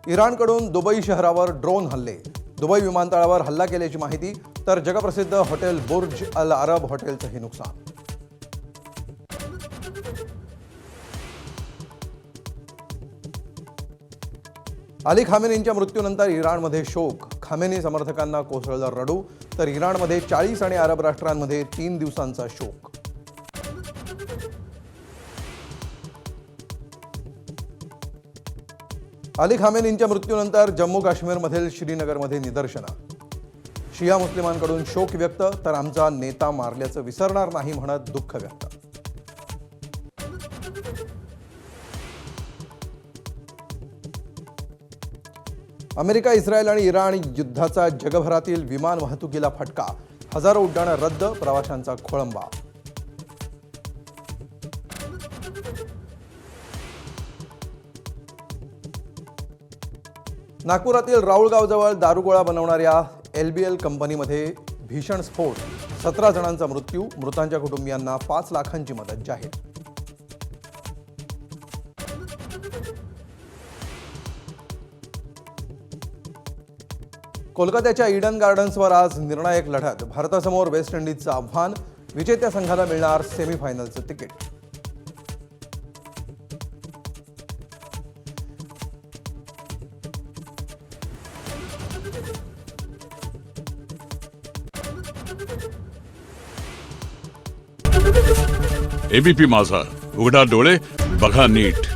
इराणकडून Dubai शहरावर drone हल्ले, Dubai विमानतळावर हल्ला केल्याची माहिती, तर जगप्रसिद्ध हॉटेल बुर्ज अल अरब हॉटेलचंही नुकसान. अली खामेनींच्या मृत्यूनंतर इराणमध्ये शोक, खामेनी समर्थकांना कोसळलं रडू, तर इराणमध्ये 40 आणि अरब राष्ट्रांमध्ये 3 दिवसांचा शोक. अली खामेनींच्या मृत्यूनंतर जम्मू काश्मीरमधील श्रीनगरमध्ये निदर्शनं, शिया मुस्लिमांकडून शोक व्यक्त, तर आमचा नेता मारल्याचं विसरणार नाही म्हणत दुःख व्यक्त. अमेरिका, इस्रायल आणि इराण युद्धाचा जगभरातील विमान वाहतुकीला फटका, हजारो उड्डाणं रद्द, प्रवाशांचा खोळंबा. नागपुरातील राऊळगावजवळ दारुगोळा बनवणाऱ्या LBL कंपनीमध्ये भीषण स्फोट, 17 जणांचा मृत्यू, मृतांच्या कुटुंबियांना 5 लाखांची मदत जाहीर. कोलकात्याच्या ईडन गार्डन्सवर आज निर्णायक लढत, भारतासमोर वेस्ट इंडिजचं आव्हान, विजेत्या संघाला मिळणार सेमीफायनलचं तिकीट. ABP माझा, उघडा डोळे बघा नीट.